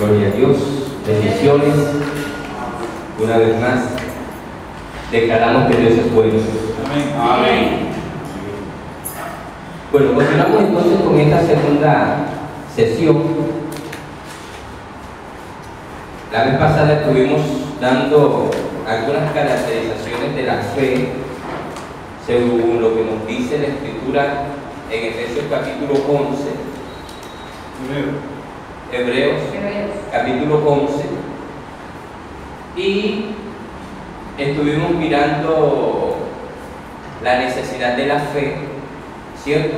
Gloria a Dios, bendiciones. Una vez más, declaramos que Dios es bueno. Amén. Amén. Bueno, continuamos entonces con esta segunda sesión. La vez pasada estuvimos dando algunas caracterizaciones de la fe según lo que nos dice la Escritura en Efesios capítulo 11. Hebreos capítulo 11. Y estuvimos mirando la necesidad de la fe, ¿cierto?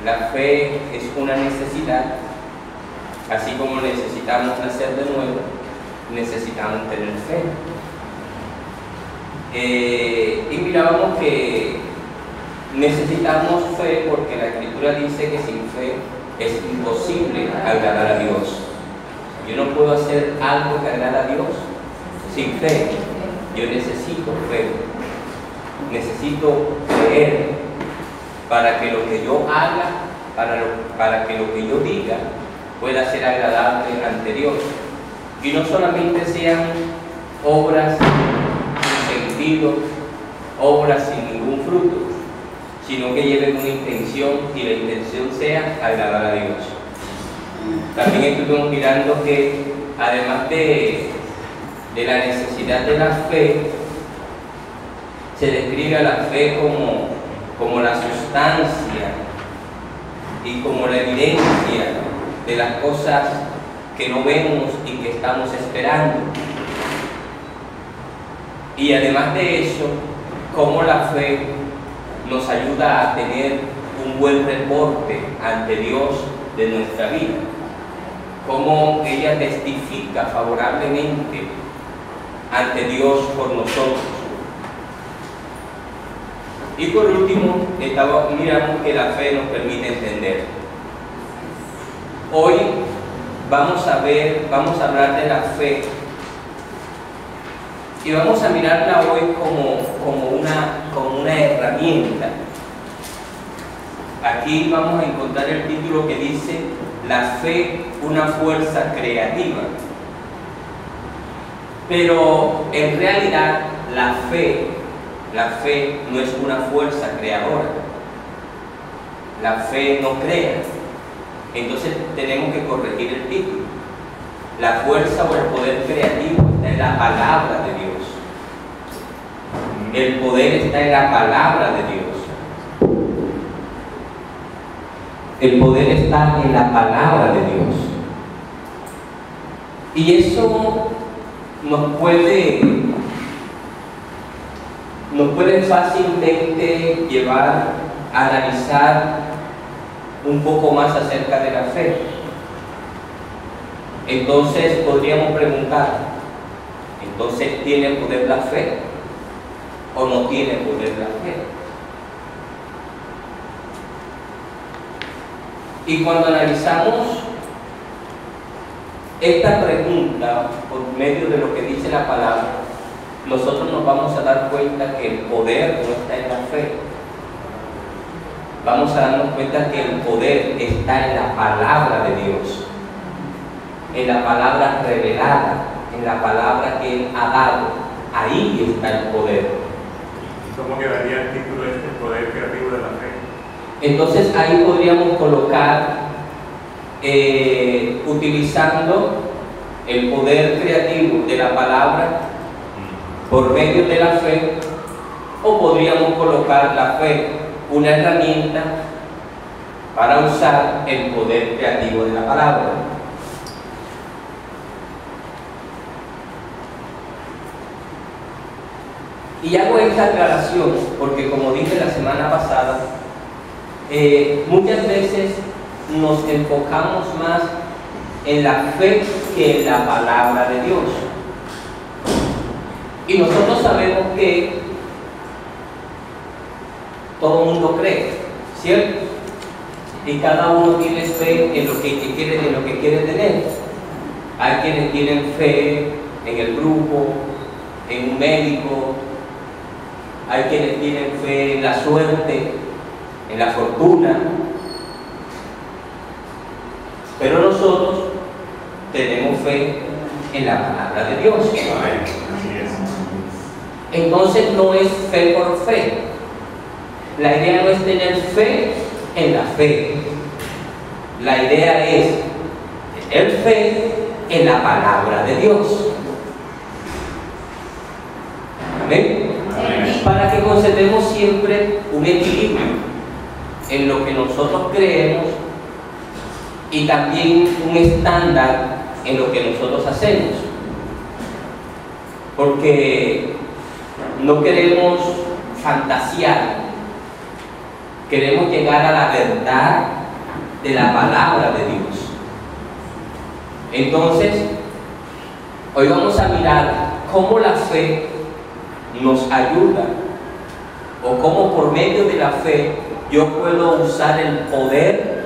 La fe es una necesidad, así como necesitamos nacer de nuevo, necesitamos tener fe. Y mirábamos que necesitamos fe porque la Escritura dice que sin fe es imposible agradar a Dios. Yo no puedo hacer algo que agrade a Dios sin fe. Yo necesito fe. Necesito creer para que lo que yo haga, para que lo que yo diga pueda ser agradable ante Dios. Y no solamente sean obras sin sentido, obras sin ningún fruto, sino que lleven una intención y la intención sea agradar a Dios. También estuvimos mirando que además de la necesidad de la fe, se describe a la fe como la sustancia y como la evidencia de las cosas que no vemos y que estamos esperando. Y además de eso, como la fe nos ayuda a tener un buen reporte ante Dios de nuestra vida, cómo ella testifica favorablemente ante Dios por nosotros. Y por último, miramos que la fe nos permite entender. Hoy vamos a hablar de la fe y vamos a mirarla hoy como una herramienta. Aquí vamos a encontrar el título que dice la fe, una fuerza creativa. Pero en realidad la fe no es una fuerza creadora. La fe no crea. Entonces tenemos que corregir el título. La fuerza o el poder creativo está en la palabra de Dios. El poder está en la palabra de Dios. El poder está en la palabra de Dios. Y eso nos puede fácilmente llevar a analizar un poco más acerca de la fe. Entonces podríamos preguntar, ¿entonces tiene poder la fe o no tiene poder la fe? Y cuando analizamos esta pregunta por medio de lo que dice la palabra, nosotros nos vamos a dar cuenta que el poder no está en la fe. Vamos a darnos cuenta que el poder está en la palabra de Dios, en la palabra revelada, en la palabra que Él ha dado. Ahí está el poder. ¿Cómo quedaría el título de este poder creativo de la fe? Entonces ahí podríamos colocar, utilizando el poder creativo de la palabra por medio de la fe, o podríamos colocar la fe, una herramienta para usar el poder creativo de la palabra. Y hago esta aclaración porque, como dije la semana pasada, muchas veces nos enfocamos más en la fe que en la palabra de Dios. Y nosotros sabemos que todo el mundo cree, ¿cierto? Y cada uno tiene fe en lo que quiere tener. Hay quienes tienen fe en el grupo, en un médico. Hay quienes tienen fe en la suerte, en la fortuna. Pero nosotros tenemos fe en la palabra de Dios. Amén. Así es. Entonces no es fe por fe. La idea no es tener fe en la fe. La idea es tener fe en la palabra de Dios. Amén. Amén. Para que conservemos siempre un equilibrio en lo que nosotros creemos y también un estándar en lo que nosotros hacemos. Porque no queremos fantasear, queremos llegar a la verdad de la palabra de Dios. Entonces, hoy vamos a mirar cómo la fe nos ayuda o cómo por medio de la fe yo puedo usar el poder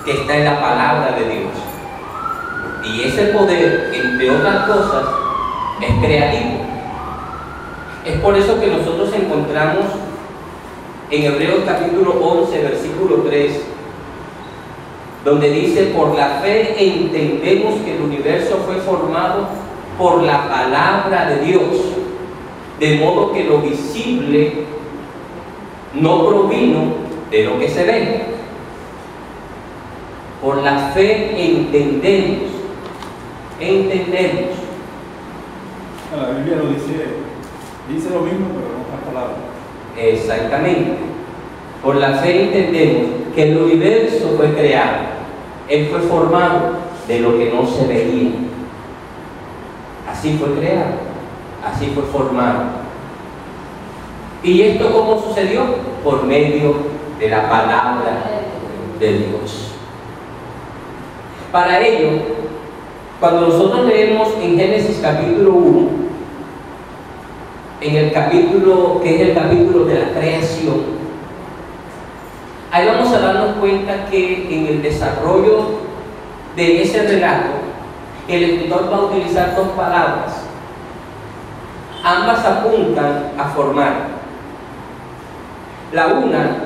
que está en la palabra de Dios. Y ese poder, entre otras cosas, es creativo. Es por eso que nosotros encontramos en Hebreos capítulo 11, versículo 3, donde dice: por la fe entendemos que el universo fue formado por la palabra de Dios, de modo que lo visible no provino de lo que se ve. Por la fe entendemos. La Biblia lo dice lo mismo, pero en otras palabras. Exactamente. Por la fe entendemos que el universo fue creado. Él fue formado de lo que no se veía. Así fue creado, así fue formado. ¿Y esto cómo sucedió? Por medio de la palabra de Dios. Para ello, cuando nosotros leemos en Génesis capítulo 1, en el capítulo que es el capítulo de la creación, ahí vamos a darnos cuenta que en el desarrollo de ese relato, el escritor va a utilizar dos palabras. Ambas apuntan a formar. La una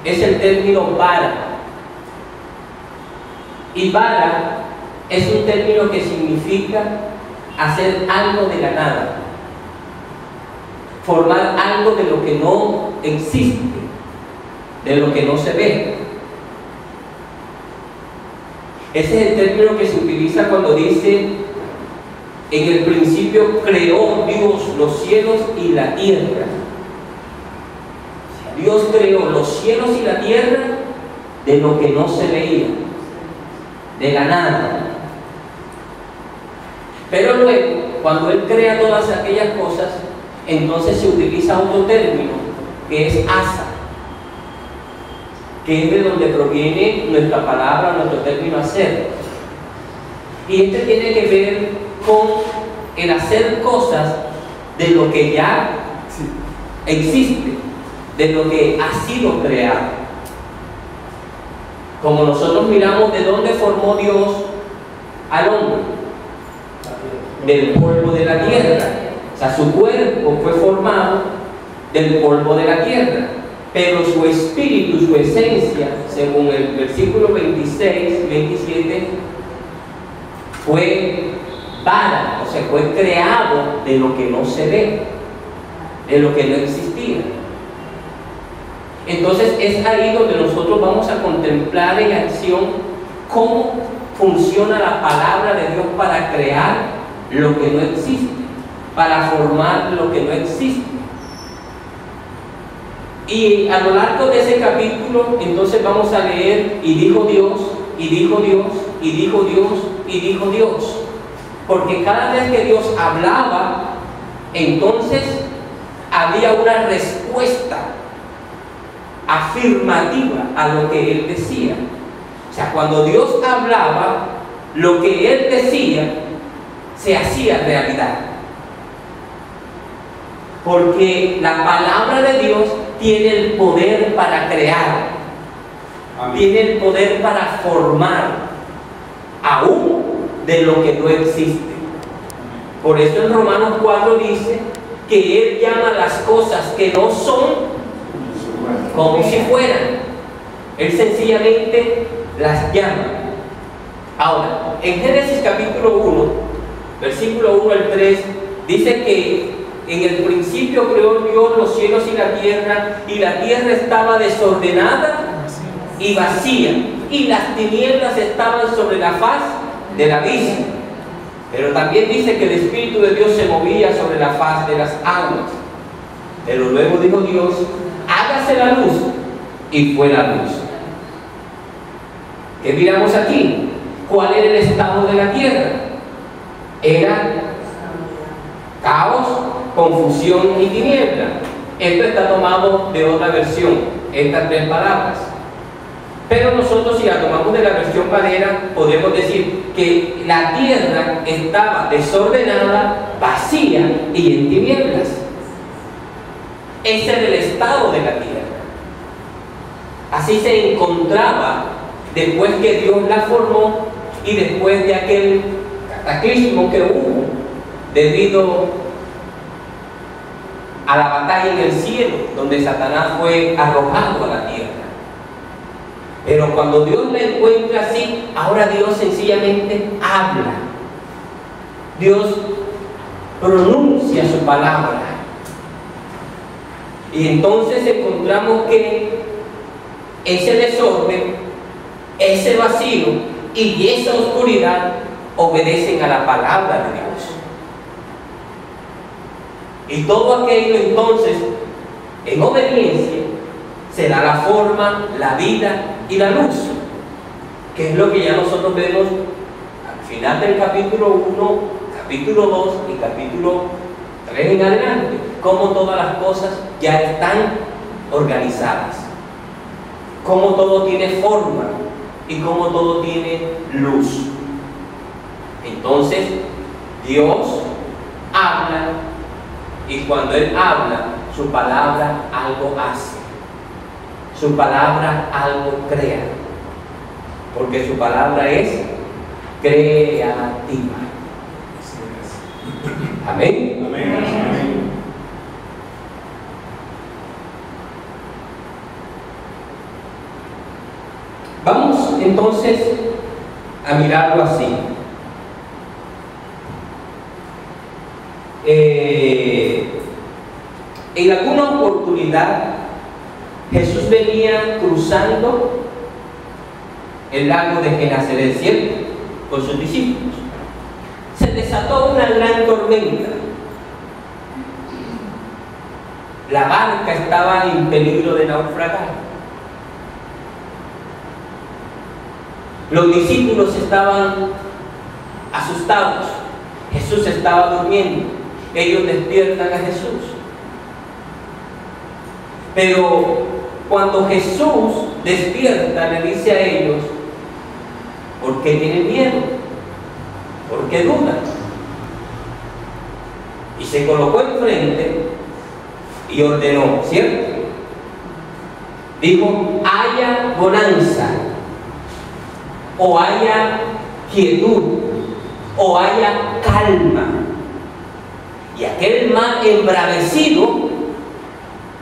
es el término vara. Y vara es un término que significa hacer algo de la nada, formar algo de lo que no existe, de lo que no se ve. Ese es el término que se utiliza cuando dice: en el principio creó Dios los cielos y la tierra. Dios creó los cielos y la tierra de lo que no se veía, de la nada. Pero luego, cuando Él crea todas aquellas cosas, entonces se utiliza otro término, que es asa, que es de donde proviene nuestra palabra, nuestro término hacer. Y este tiene que ver con el hacer cosas de lo que ya existe, de lo que ha sido creado. Como nosotros miramos de dónde formó Dios al hombre, del polvo de la tierra. O sea, su cuerpo fue formado del polvo de la tierra, pero su espíritu, su esencia, según el versículo 26, 27, fue vara, o sea, fue creado de lo que no se ve, de lo que no existía. Entonces es ahí donde nosotros vamos a contemplar en acción cómo funciona la palabra de Dios para crear lo que no existe, para formar lo que no existe. Y a lo largo de ese capítulo, entonces vamos a leer: y dijo Dios, y dijo Dios, y dijo Dios, y dijo Dios. Porque cada vez que Dios hablaba, entonces había una respuesta afirmativa a lo que Él decía. O sea, cuando Dios hablaba, lo que Él decía se hacía realidad. Porque la palabra de Dios tiene el poder para crear. Amén. Tiene el poder para formar, aún de lo que no existe. Por eso en Romanos 4 dice que Él llama las cosas que no son como si fueran. Él sencillamente las llama. Ahora, en Génesis capítulo 1, versículo 1 al 3, dice que en el principio creó Dios los cielos y la tierra estaba desordenada y vacía, y las tinieblas estaban sobre la faz del abismo. Pero también dice que el Espíritu de Dios se movía sobre la faz de las aguas. Pero luego dijo Dios: hágase la luz, y fue la luz. ¿Qué miramos aquí? ¿Cuál era el estado de la tierra? Era caos, confusión y tiniebla. Esto está tomado de otra versión, estas tres palabras. Pero nosotros, si la tomamos de la versión Valera, podemos decir que la tierra estaba desordenada, vacía y en tinieblas. Ese era el estado de la tierra. Así se encontraba después que Dios la formó y después de aquel cataclismo que hubo debido a la batalla en el cielo, donde Satanás fue arrojado a la tierra. Pero cuando Dios la encuentra así, ahora Dios sencillamente habla. Dios pronuncia su palabra. Y entonces encontramos que ese desorden, ese vacío y esa oscuridad obedecen a la palabra de Dios. Y todo aquello entonces, en obediencia, será la forma, la vida y la luz, que es lo que ya nosotros vemos al final del capítulo 1, capítulo 2 y capítulo 3 en adelante, cómo todas las cosas ya están organizadas, cómo todo tiene forma y cómo todo tiene luz. Entonces Dios habla, y cuando Él habla, su palabra algo hace. Su palabra algo crea, porque su palabra es creativa. Amén. Amén. Vamos entonces a mirarlo así. En alguna oportunidad Jesús venía cruzando el lago de Genesaret, ¿cierto?, con sus discípulos. Se desató una gran tormenta. La barca estaba en peligro de naufragar. Los discípulos estaban asustados. Jesús estaba durmiendo. Ellos despiertan a Jesús. Pero cuando Jesús despierta, le dice a ellos: ¿por qué tienen miedo? ¿Por qué dudan? Y se colocó enfrente y ordenó, ¿cierto? Dijo: haya bonanza, o haya quietud, o haya calma. Y aquel mar embravecido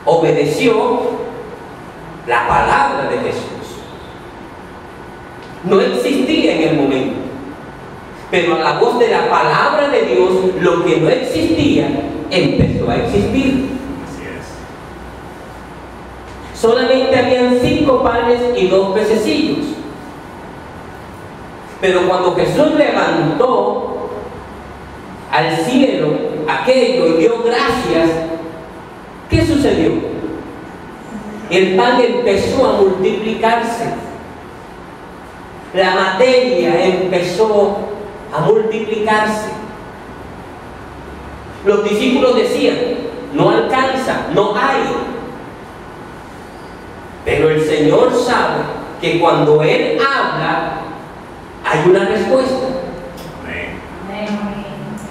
obedeció la palabra de Jesús. No existía en el momento, pero a la voz de la palabra de Dios, lo que no existía empezó a existir. Así es. Solamente habían 5 panes y 2 pececillos. Pero cuando Jesús levantó al cielo aquello y dio gracias, ¿qué sucedió? El pan empezó a multiplicarse. La materia empezó a multiplicarse. Los discípulos decían: no alcanza, no hay. Pero el Señor sabe que cuando Él habla, hay una respuesta. Amén.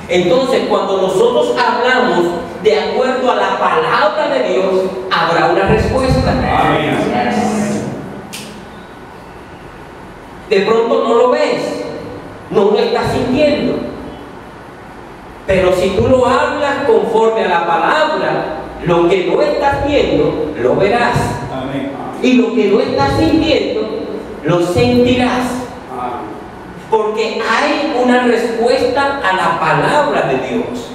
Entonces, cuando nosotros hablamos de acuerdo a la palabra de Dios, habrá una respuesta. Amén. De pronto no lo ves, no lo estás sintiendo, pero si tú lo hablas conforme a la palabra, lo que no estás viendo, lo verás. Amén. Y lo que no estás sintiendo, lo sentirás. Amén. Porque hay una respuesta a la palabra de Dios.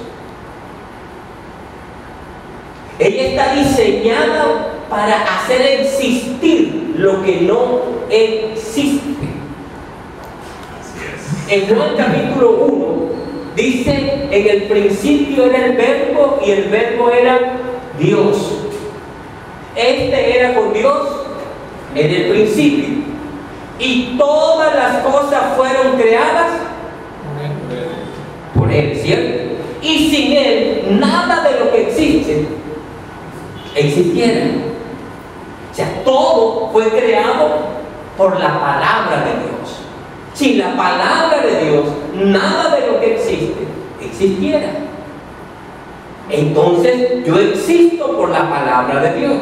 Ella está diseñada para hacer existir lo que no existe. En Juan capítulo 1 dice: en el principio era el verbo y el verbo era Dios. Este era con Dios en el principio. Y todas las cosas fueron creadas por Él, ¿cierto? Y sin Él nada de lo que existe existiera. O sea, todo fue creado por la palabra de Dios. Sin la palabra de Dios, nada de lo que existe existiera. Entonces, yo existo por la palabra de Dios.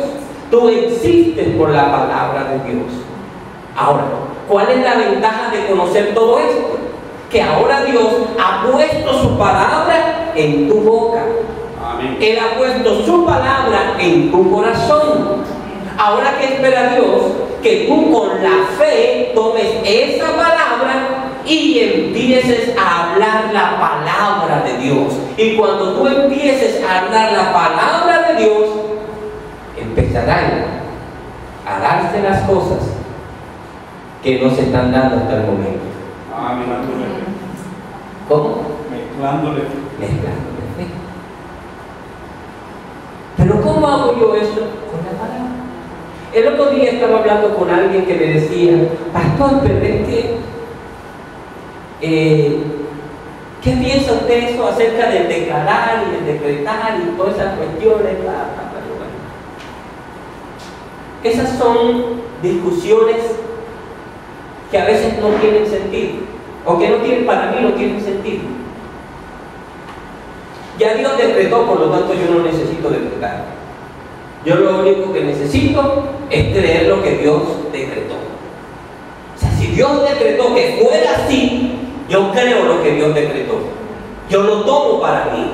Tú existes por la palabra de Dios. Ahora, ¿cuál es la ventaja de conocer todo esto? Que ahora Dios ha puesto su palabra en tu boca. Amén. Él ha puesto su palabra en tu corazón. Ahora, ¿qué espera Dios? Que tú con la fe tomes esa palabra y empieces a hablar la palabra de Dios. Y cuando tú empieces a hablar la palabra de Dios, empezarán a darse las cosas que no se están dando hasta el momento. Amén. ¿Cómo? Mezclándole. Mezclándole fe. Pero ¿cómo hago yo eso? Con la palabra. El otro día estaba hablando con alguien que me decía: pastor, pero es que ¿qué piensa usted eso acerca del declarar y del decretar y todas esas cuestiones? Bla, bla, bla, bla. Esas son discusiones que a veces no tienen sentido, o que no tienen, para mí no tienen sentido. Ya Dios decretó, por lo tanto yo no necesito decretar. Yo lo único que necesito es creer lo que Dios decretó. O sea, si Dios decretó que fuera así, yo creo lo que Dios decretó. Yo lo tomo para mí.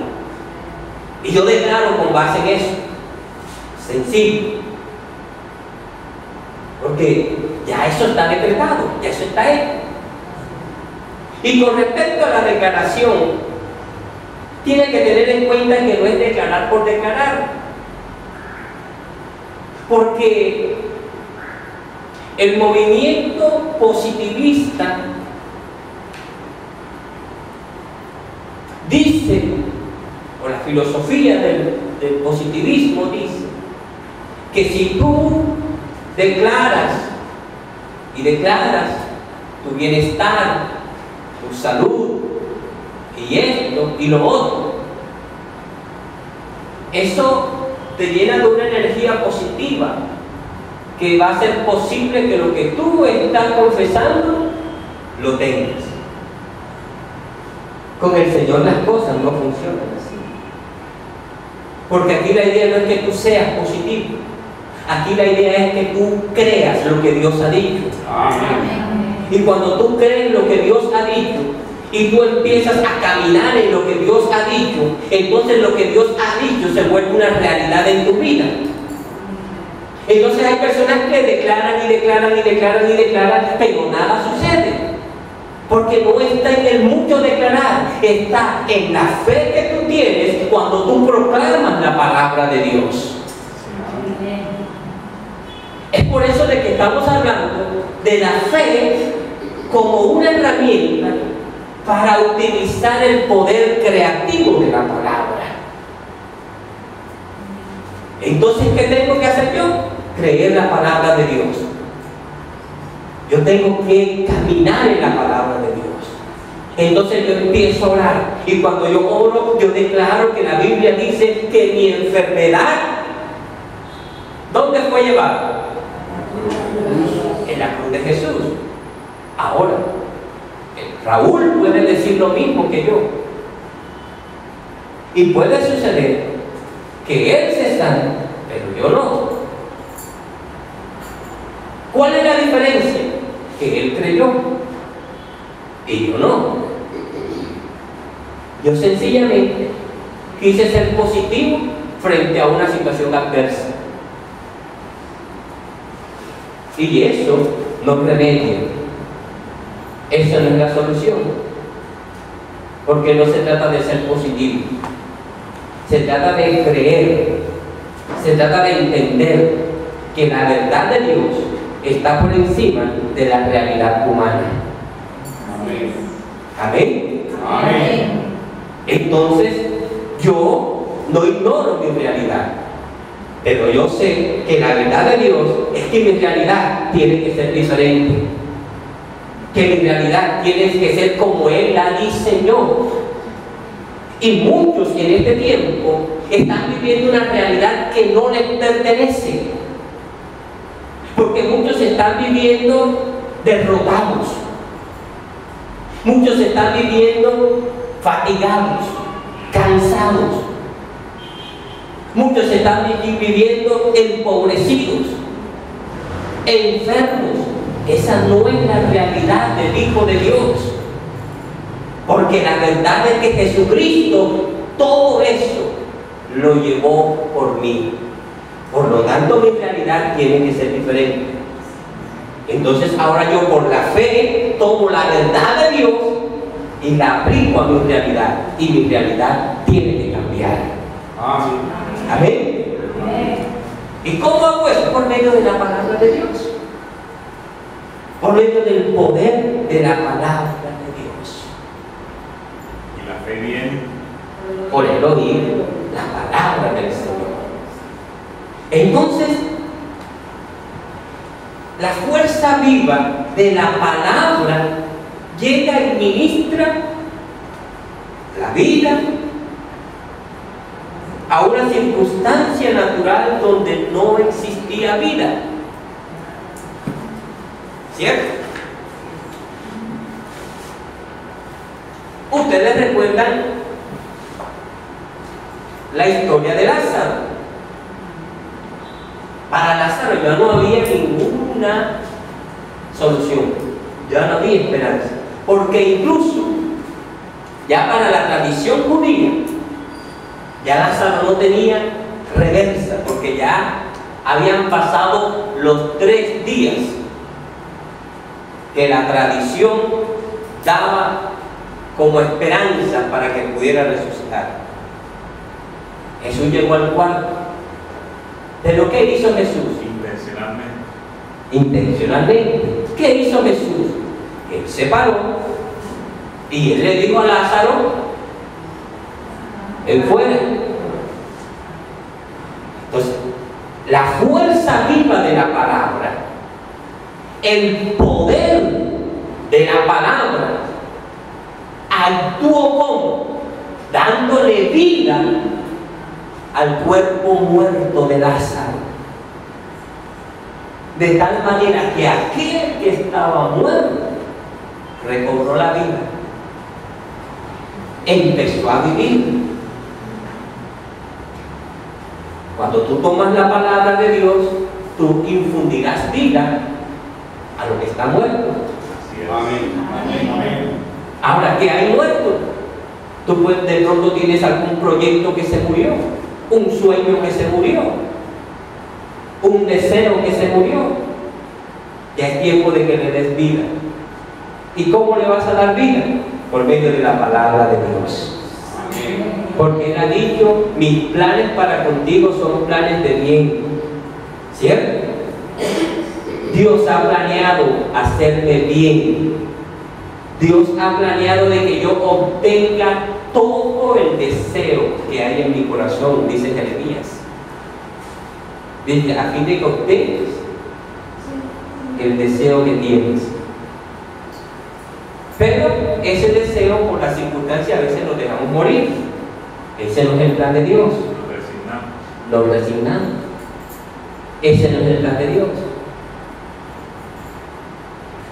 Y yo declaro con base en eso. Sencillo. Porque ya eso está decretado, ya eso está hecho. Y con respecto a la declaración, tiene que tener en cuenta que no es declarar por declarar. Porque el movimiento positivista dice, o la filosofía del positivismo dice, que si tú declaras y declaras tu bienestar, tu salud y esto y lo otro, eso te llena de una energía positiva que va a hacer posible que lo que tú estás confesando lo tengas. Con el Señor las cosas no funcionan así. Porque aquí la idea no es que tú seas positivo. Aquí la idea es que tú creas lo que Dios ha dicho. Amén. Y cuando tú crees lo que Dios ha dicho y tú empiezas a caminar en lo que Dios ha dicho, entonces lo que Dios ha dicho se vuelve una realidad en tu vida. Entonces hay personas que declaran y declaran y declaran y declaran, pero nada sucede. Porque no está en el mucho declarar, está en la fe que tú tienes cuando tú proclamas la palabra de Dios. Es por eso de que estamos hablando de la fe como una herramienta para utilizar el poder creativo de la palabra. Entonces, ¿qué tengo que hacer yo? Creer la palabra de Dios. Yo tengo que caminar en la palabra de Dios. Entonces yo empiezo a orar. Y cuando yo oro, yo declaro que la Biblia dice que mi enfermedad, ¿dónde fue llevada? En la cruz de Jesús. Ahora, Raúl puede decir lo mismo que yo. Y puede suceder que él se sane, pero yo no. ¿Cuál es la diferencia? Que él creyó y yo no. Yo sencillamente quise ser positivo frente a una situación adversa. Y eso no remedia Esa no es la solución, porque no se trata de ser positivo, se trata de creer, se trata de entender que la verdad de Dios está por encima de la realidad humana. Amén. Amén. Amén. Entonces, yo no ignoro mi realidad, pero yo sé que la verdad de Dios es que mi realidad tiene que ser diferente, que mi realidad tiene que ser como Él la diseñó. Y muchos en este tiempo están viviendo una realidad que no les pertenece, porque muchos están viviendo derrotados, muchos están viviendo fatigados, cansados, muchos están viviendo empobrecidos, enfermos. Esa no es la realidad del Hijo de Dios, porque la verdad es que Jesucristo todo eso lo llevó por mí. Por lo tanto, mi realidad tiene que ser diferente. Entonces ahora yo por la fe tomo la verdad de Dios y la aplico a mi realidad, y mi realidad tiene que cambiar. Amén. ¿Y cómo hago eso? Por medio de la palabra de Dios, por medio del poder de la palabra de Dios. Y la fe viene Por el oír la palabra del Señor. Entonces, la fuerza viva de la palabra llega y ministra la vida a una circunstancia natural donde no existía vida. ¿Cierto? Ustedes recuerdan la historia de Lázaro. Para Lázaro ya no había ninguna solución, ya no había esperanza, porque incluso ya para la tradición judía ya Lázaro no tenía reversa, porque ya habían pasado los 3 días que la tradición daba como esperanza para que pudiera resucitar. Jesús llegó al cuarto. ¿Pero qué hizo Jesús? Intencionalmente. ¿Qué hizo Jesús? Él se paró y él le dijo a Lázaro: él fuera. Entonces, la fuerza viva de la palabra, el poder de la palabra, actuó como dándole vida al cuerpo muerto de Lázaro, de tal manera que aquel que estaba muerto recobró la vida, empezó a vivir. Cuando tú tomas la palabra de Dios, tú infundirás vida a lo que está muerto. Amén. Ahora, ¿qué hay muerto? Tú pues de pronto tienes algún proyecto que se murió, un sueño que se murió, un deseo que se murió. Ya es tiempo de que le des vida. ¿Y cómo le vas a dar vida? Por medio de la palabra de Dios. Porque Él ha dicho: mis planes para contigo son planes de bien. ¿Cierto? Dios ha planeado hacerme bien. Dios ha planeado de que yo obtenga todo el deseo que hay en mi corazón, dice Jeremías. Dice: a fin de que obtengas el deseo que tienes. Pero ese deseo, por las circunstancias, a veces lo dejamos morir. Ese no es el plan de Dios. Lo resignamos. Ese no es el plan de Dios.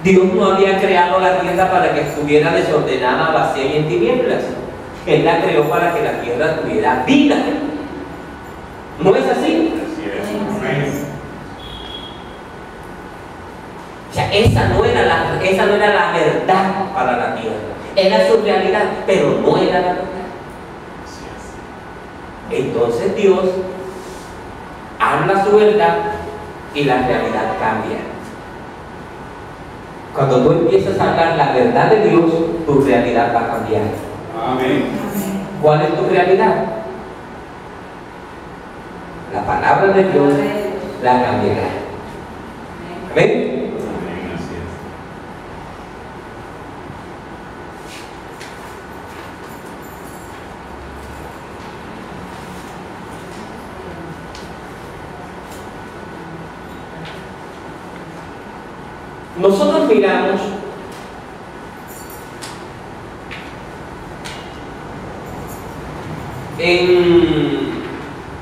Dios no había creado la tierra para que estuviera desordenada, vacía y en tinieblas. Él la creó para que la tierra tuviera vida. ¿No es así? O sea, esa no era la verdad para la tierra. Era su realidad, pero no era la verdad. Entonces Dios habla su verdad y la realidad cambia. Cuando tú empiezas a hablar la verdad de Dios, tu realidad va a cambiar. Amén. ¿Cuál es tu realidad? La palabra de Dios la cambiará. ¿Amén? Amén, así es. Nosotros miramos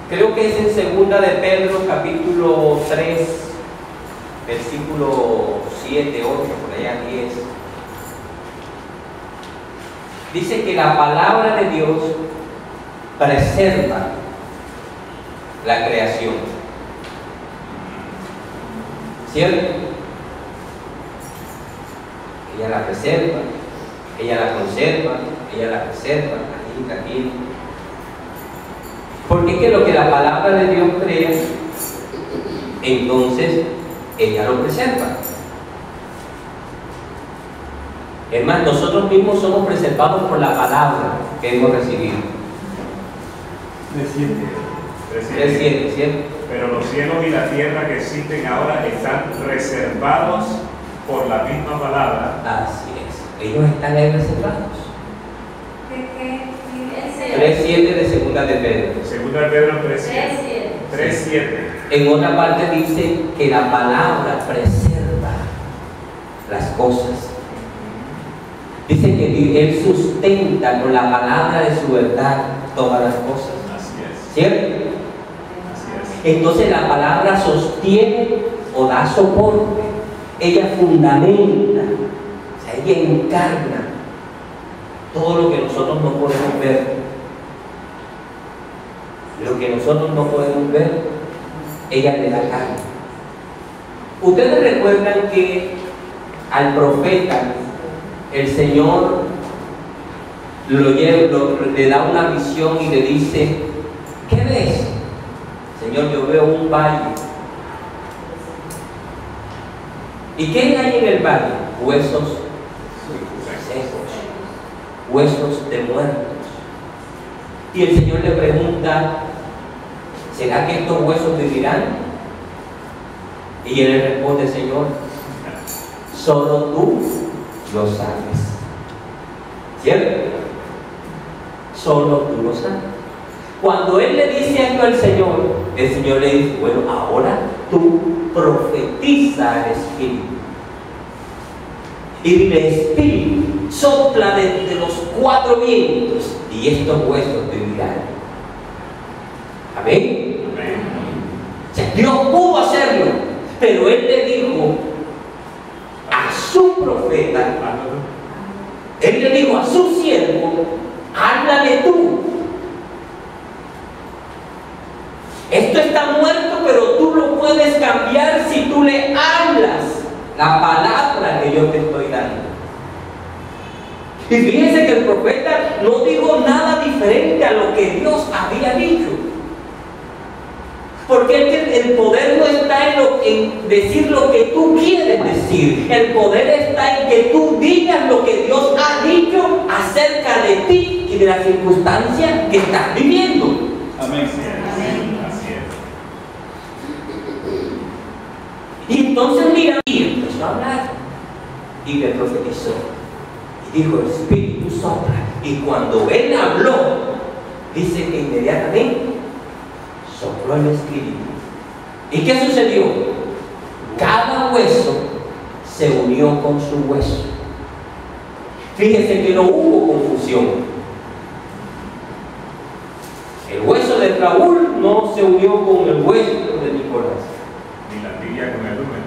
creo que es en segunda de Pedro, capítulo 3, versículo 7, 8, por allá 10. Dice que la palabra de Dios preserva la creación. ¿Cierto? Ella la preserva, ella la conserva, ella la preserva, aquí. Porque es que lo que la palabra de Dios crea, entonces ella lo preserva. Es más, nosotros mismos somos preservados por la palabra que hemos recibido. 3:7, ¿cierto? Pero los cielos y la tierra que existen ahora están reservados por la misma palabra. Así es. Ellos están ahí reservados. 3:7 de segunda de Pedro. Segunda de Pedro 3:7. En otra parte dice que la palabra preserva las cosas. Dice que Él sustenta con la palabra de su verdad todas las cosas. Así es. ¿Cierto? Así es. Entonces la palabra sostiene o da soporte. Ella fundamenta. O sea, ella encarna todo lo que nosotros no podemos ver. Lo que nosotros no podemos ver, ella le da carne. Ustedes recuerdan que al profeta el Señor le da una visión y le dice: ¿qué ves? Señor, yo veo un valle. ¿Y qué hay en el valle? Huesos secos, huesos de muertos. Y el Señor le pregunta: ¿será que estos huesos vivirán? Y él le responde: Señor, solo tú lo sabes. ¿Cierto? Solo tú lo sabes. Cuando él le dice esto al Señor, el Señor le dice: bueno, ahora tú profetiza al Espíritu. Y el Espíritu sopla de los 4 vientos y estos huesos vivirán. Amén. Amén. O sea, Dios pudo hacerlo, pero Él le dijo a su profeta, Él le dijo a su siervo: háblale tú. Esto está muerto, pero tú lo puedes cambiar si tú le hablas la palabra que yo te estoy dando. Y fíjense que el profeta no dijo nada diferente a lo que Dios había dicho. Porque el poder no está en decir lo que tú quieres decir. El poder está en que tú digas lo que Dios ha dicho acerca de ti y de la circunstancia que estás viviendo. Amén. Así es. Y entonces mira, y empezó a hablar y le profetizó. Y dijo: el Espíritu sopla. Y cuando él habló, dice que inmediatamente sopló el Espíritu. ¿Y qué sucedió? Cada hueso se unió con su hueso. Fíjese que no hubo confusión. El hueso de Raúl no se unió con el hueso de Nicolás. Ni la tibia con el lumen.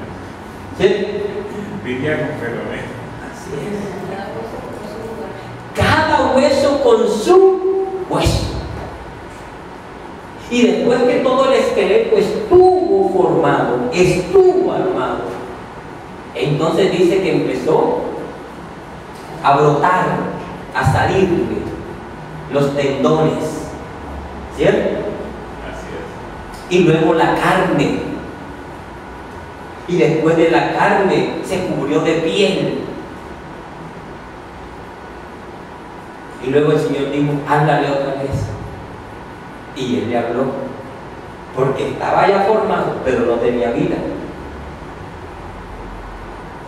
¿Sí? Tibia con peroné. Así es. Cada hueso con su hueso. Y después que todo el esqueleto estuvo formado, estuvo armado, entonces dice que empezó a brotar, a salirle los tendones, ¿cierto? Así es. Y luego la carne. Y después de la carne se cubrió de piel. Y luego el Señor dijo, háblale otra vez. Y Él le habló, porque estaba ya formado, pero no tenía vida.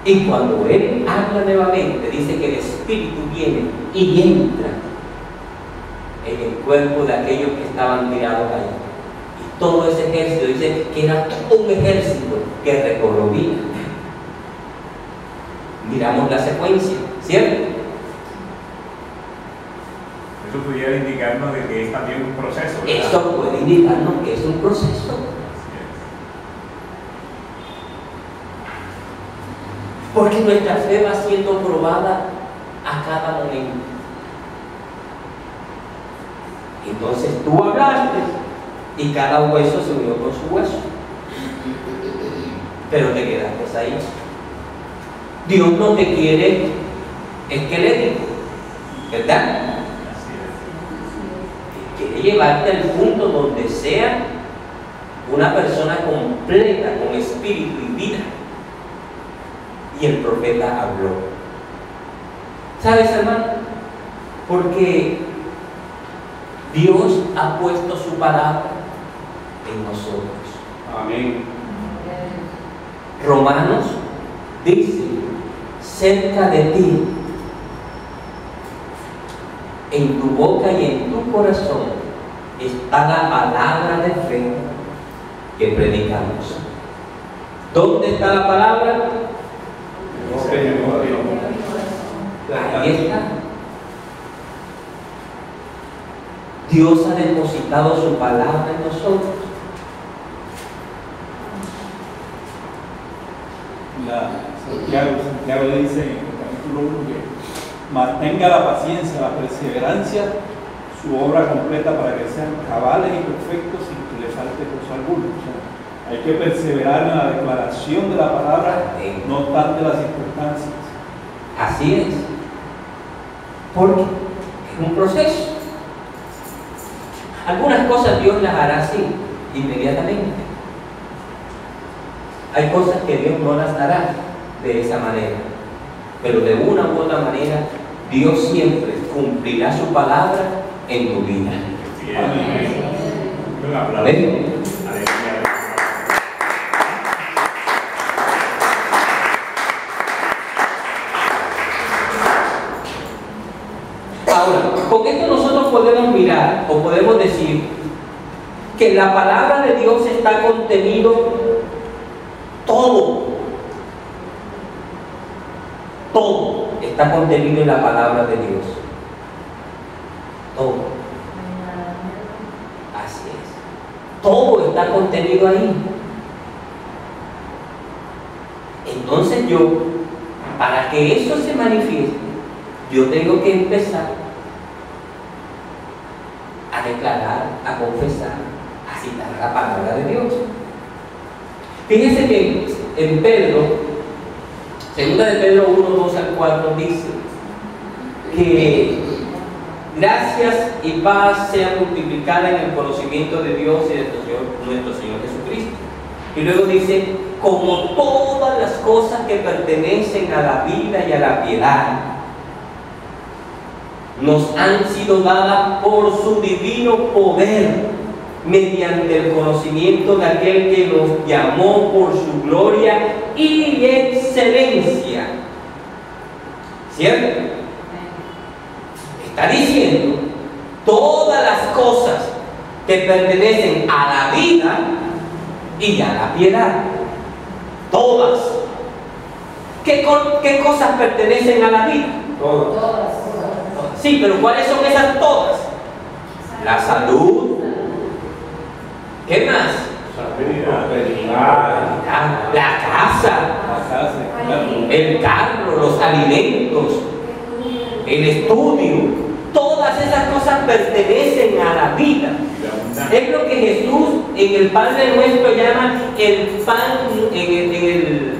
Y cuando Él habla nuevamente, dice que el Espíritu viene y entra en el cuerpo de aquellos que estaban tirados ahí. Y todo ese ejército, dice que era todo un ejército que recobró vida. Miramos la secuencia, ¿cierto? Eso pudiera indicarnos de que es también un proceso, ¿verdad? Esto puede indicarnos que es un proceso. Porque nuestra fe va siendo probada a cada momento. Entonces tú hablaste y cada hueso se unió con su hueso. Pero te quedaste ahí. Dios no te quiere esquelético, ¿verdad? Quiere llevarte al punto donde sea una persona completa con espíritu y vida. Y el profeta habló. ¿Sabes, hermano? Porque Dios ha puesto su palabra en nosotros. Amén. Romanos dice, cerca de ti, en tu boca y en tu corazón, está la palabra de fe que predicamos. ¿Dónde está la palabra? Ahí está. Dios ha depositado su palabra en nosotros. Santiago dice en el capítulo 1 que mantenga la paciencia, la perseverancia, su obra completa para que sean cabales y perfectos sin que le falte cosa alguna. O sea, hay que perseverar en la declaración de la palabra, no obstante las circunstancias. Así es. Porque es un proceso. Algunas cosas Dios las hará así, inmediatamente. Hay cosas que Dios no las hará de esa manera. Pero de una u otra manera, Dios siempre cumplirá su palabra en tu vida. Amén. Un aplauso. Amén. Ahora, con esto nosotros podemos mirar o podemos decir que la palabra de Dios está contenido todo está contenido en la palabra de Dios. Todo. Así es. Todo está contenido ahí. Entonces yo, para que eso se manifieste, yo tengo que empezar a declarar, a confesar, a citar la palabra de Dios. Fíjense que en Pedro, segunda de Pedro 1, 2 al 4, dice que gracias y paz sean multiplicadas en el conocimiento de Dios y de nuestro Señor Jesucristo. Y luego dice, como todas las cosas que pertenecen a la vida y a la piedad, nos han sido dadas por su divino poder, mediante el conocimiento de aquel que nos llamó por su gloria y excelencia. ¿Cierto? Está diciendo todas las cosas que pertenecen a la vida y a la piedad. Todas. ¿Qué cosas pertenecen a la vida? Todas. Sí, pero ¿cuáles son esas todas? La salud. ¿Qué más? La casa, el carro, los alimentos, el estudio. Todas esas cosas pertenecen a la vida. Es lo que Jesús en el Padre Nuestro llama el pan, en el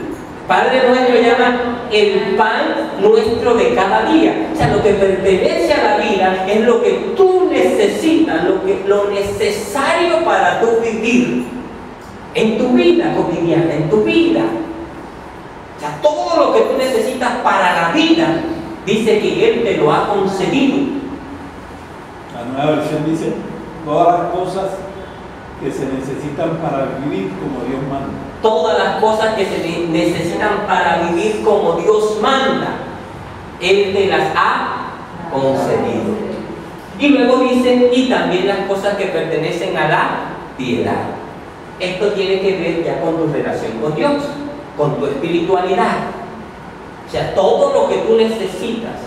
Padre Nuestro llama el pan nuestro de cada día. O sea, lo que pertenece a la vida es lo que tú necesitas, lo necesario para tú vivir. en tu vida cotidiana, en tu vida. O sea, todo lo que tú necesitas para la vida, dice que Él te lo ha concedido. La nueva versión dice, todas las cosas que se necesitan para vivir como Dios manda. Todas las cosas que se necesitan para vivir como Dios manda, Él te las ha concedido. Y luego dice, y también las cosas que pertenecen a la piedad. Esto tiene que ver ya con tu relación con Dios, con tu espiritualidad. O sea, todo lo que tú necesitas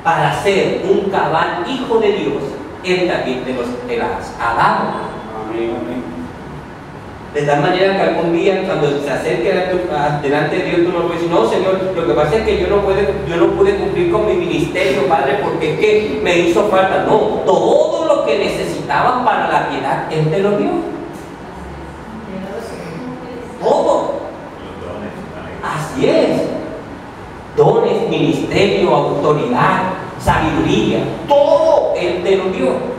para ser un cabal hijo de Dios, Él también te las ha dado. Amén. De tal manera que algún día, cuando se acerque delante de Dios, tú no puedes decir, no, Señor, lo que pasa es que yo no pude cumplir con mi ministerio, Padre, porque es que me hizo falta. No, todo lo que necesitaban para la piedad, Él te lo dio. Todo. Así es. Dones, ministerio, autoridad, sabiduría, todo Él te lo dio.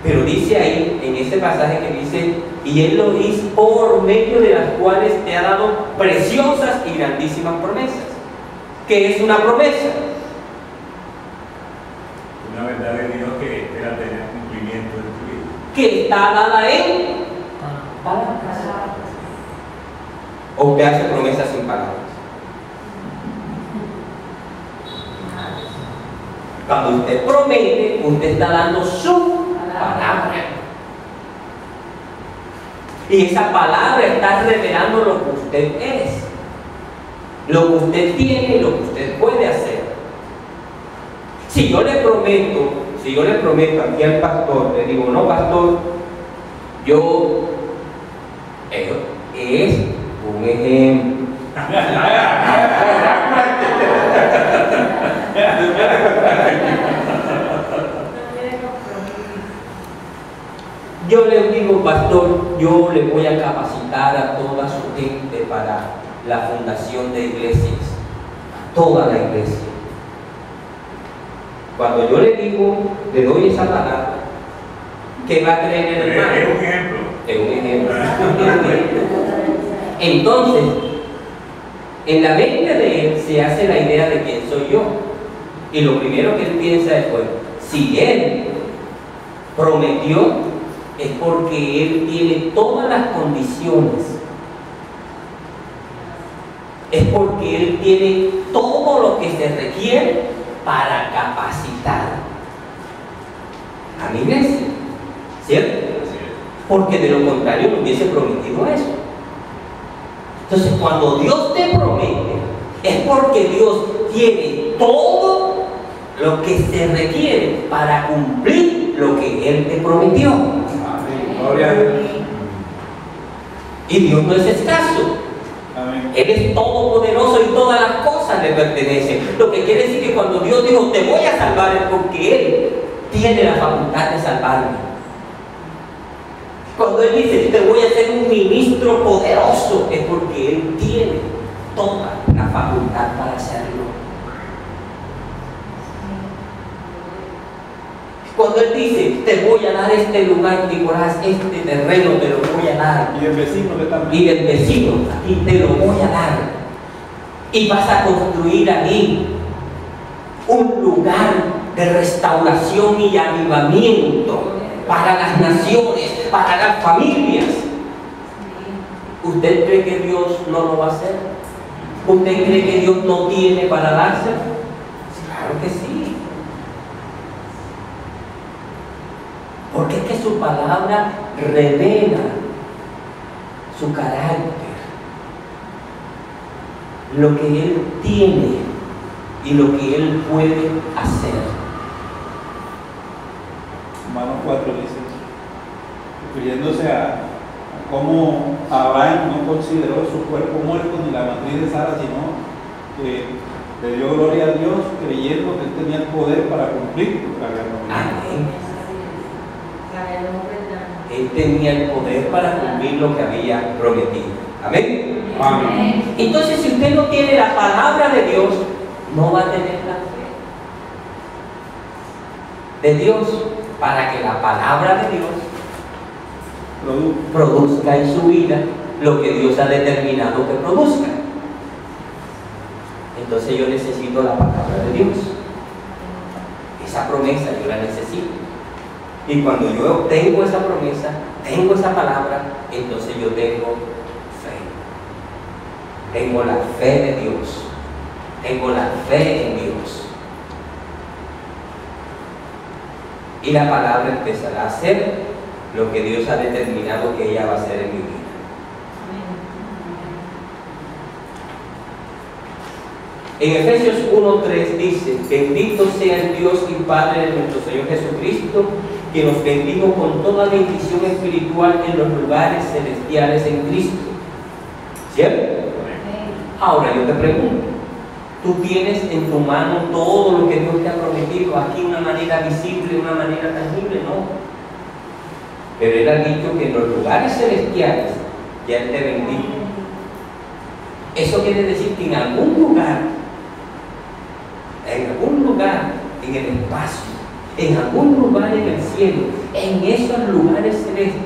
Pero dice ahí, en ese pasaje que dice, y Él lo hizo por medio de las cuales te ha dado preciosas y grandísimas promesas. ¿Qué es una promesa? Una verdad de Dios que espera tener cumplimiento en tu vida. Que está dada en palabras. ¿O usted hace promesas sin palabras? Cuando usted promete, usted está dando su palabra. Y esa palabra está revelando lo que usted es, lo que usted tiene y lo que usted puede hacer. Si yo le prometo aquí al pastor, le digo, no, pastor, yo es un ejemplo. Yo le digo, pastor, yo le voy a capacitar a toda su gente para la fundación de iglesias, a toda la iglesia. Cuando yo le digo, le doy esa palabra, ¿qué va a creer el hermano? Es un ejemplo. Es un ejemplo. Entonces, en la mente de él se hace la idea de quién soy yo. Y lo primero que él piensa es, bueno, si él prometió, es porque Él tiene todas las condiciones. Es porque Él tiene todo lo que se requiere para capacitar a mi iglesia. ¿Cierto? Porque de lo contrario no hubiese prometido eso. Entonces, cuando Dios te promete, es porque Dios tiene todo lo que se requiere para cumplir lo que Él te prometió. Gloria a Dios. Y Dios no es escaso. Amén. Él es todopoderoso y todas las cosas le pertenecen. Lo que quiere decir que cuando Dios dijo, te voy a salvar, es porque Él tiene la facultad de salvarme. Cuando Él dice, te voy a hacer un ministro poderoso, es porque Él tiene toda la facultad para hacerlo. Cuando Él dice, te voy a dar este lugar, Nicolás, este terreno te lo voy a dar. Y el vecino que también. Y el vecino, y te lo voy a dar. Y vas a construir ahí un lugar de restauración y avivamiento para las naciones, para las familias. ¿Usted cree que Dios no lo va a hacer? ¿Usted cree que Dios no tiene para dárselo? Claro que sí. Porque es que su palabra revela su carácter, lo que Él tiene y lo que Él puede hacer. Romanos 4 dice, refiriéndose a cómo Abraham no consideró su cuerpo muerto ni la matriz de Sara, sino que le dio gloria a Dios creyendo que Él tenía el poder para cumplir lo que había prometido. Amén. Él tenía el poder para cumplir lo que había prometido. Amén. Amén. Entonces, si usted no tiene la palabra de Dios, no va a tener la fe de Dios, para que la palabra de Dios produzca en su vida lo que Dios ha determinado que produzca. Entonces yo necesito la palabra de Dios. Esa promesa yo la necesito. Y cuando yo obtengo esa promesa, tengo esa palabra, entonces yo tengo fe. Tengo la fe de Dios. Tengo la fe en Dios. Y la palabra empezará a hacer lo que Dios ha determinado que ella va a hacer en mi vida. En Efesios 1:3 dice: bendito sea el Dios y Padre de nuestro Señor Jesucristo, que nos bendijo con toda bendición espiritual en los lugares celestiales en Cristo. ¿Cierto? Ahora yo te pregunto, tú tienes en tu mano todo lo que Dios te ha prometido aquí de una manera visible, de una manera tangible, ¿no? Pero Él ha dicho que en los lugares celestiales ya Él te bendijo. Eso quiere decir que en algún lugar, en el espacio, en algún lugar en el cielo, en esos lugares celestes,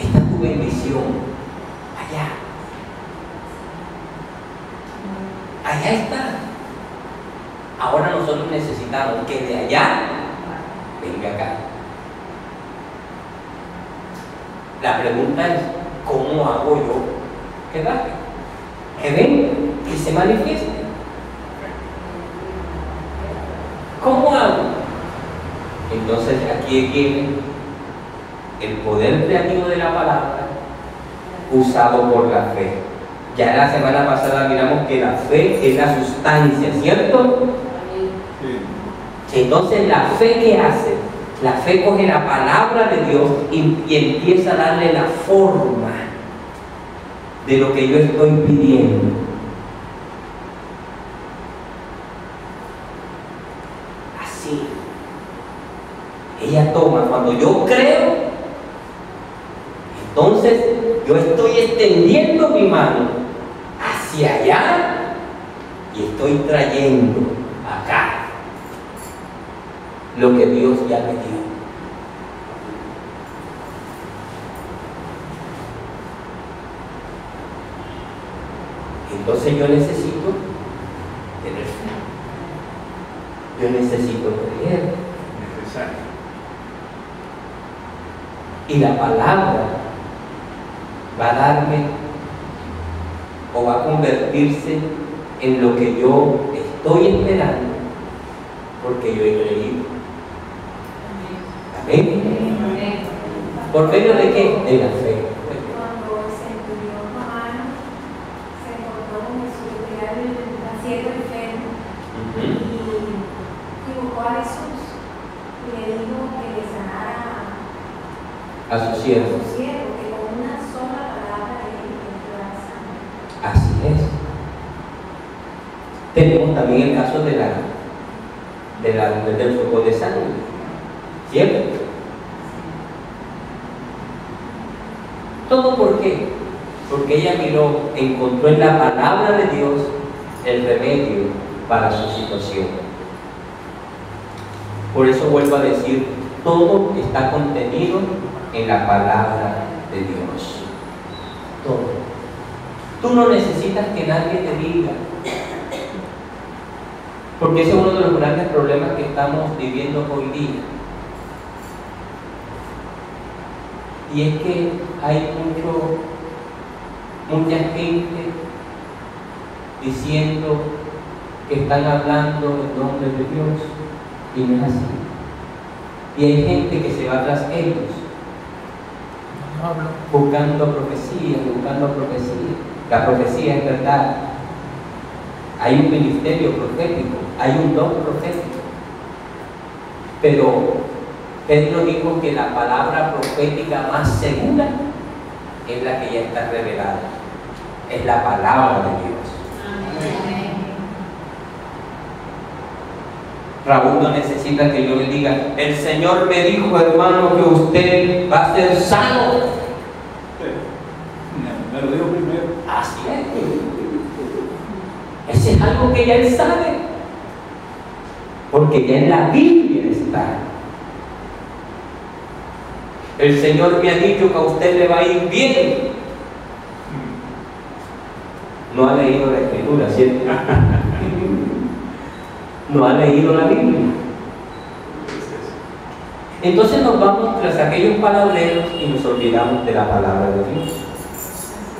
está tu bendición. Allá. Allá está. Ahora nosotros necesitamos que de allá venga acá. La pregunta es: ¿cómo hago yo que baje? Que venga, que se manifieste. ¿Cómo hago? Entonces aquí viene el poder creativo de la palabra usado por la fe. Ya la semana pasada miramos que la fe es la sustancia, ¿cierto? Sí. Entonces la fe, ¿qué hace? La fe coge la palabra de Dios y empieza a darle la forma de lo que yo estoy pidiendo. Así. Ella toma, cuando yo creo, entonces yo estoy extendiendo mi mano hacia allá y estoy trayendo acá lo que Dios ya me dio. Entonces yo necesito tener fe. Yo necesito creer. Necesario. Y la palabra va a darme o va a convertirse en lo que yo estoy esperando, porque yo he creído. Amén. ¿Por medio de qué? De la fe. Cuando se murió Juan, se encontró con Jesús, que era el ciego enfermo, y buscó a Jesús y le dijo que le sanara A su siervo. que con una sola palabra de él quedara sano. Así es. Tenemos también el caso de la mujer del flujo de sangre. ¿Cierto? ¿Todo por qué? Porque ella miró, encontró en la palabra de Dios el remedio para su situación. Por eso vuelvo a decir, todo está contenido en la palabra de Dios. Todo. Tú no necesitas que nadie te diga. Porque ese es uno de los grandes problemas que estamos viviendo hoy día. Y es que hay mucha gente diciendo que están hablando en nombre de Dios y no es así. Y hay gente que se va tras ellos buscando profecía. La profecía es verdad. Hay un ministerio profético, hay un don profético. Pero Pedro dijo que la palabra profética más segura es la que ya está revelada. Es la palabra de Dios. Amén. Raúl no necesita que yo le diga: el Señor me dijo, hermano, que usted va a ser sano. Me lo dijo primero. Así es. Ese es algo que ya él sabe. Porque ya en la Biblia está. El Señor me ha dicho que a usted le va a ir bien. No ha leído la Escritura, ¿cierto? No ha leído la Biblia. Entonces nos vamos tras aquellos palabreros y nos olvidamos de la palabra de Dios.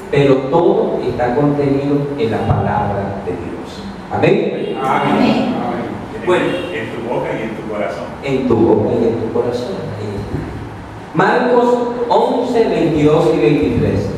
Pero todo está contenido en la palabra de Dios. Amén. Amén. Bueno, en tu boca y en tu corazón. En tu boca y en tu corazón. Ahí está. Marcos 11, 22 y 23.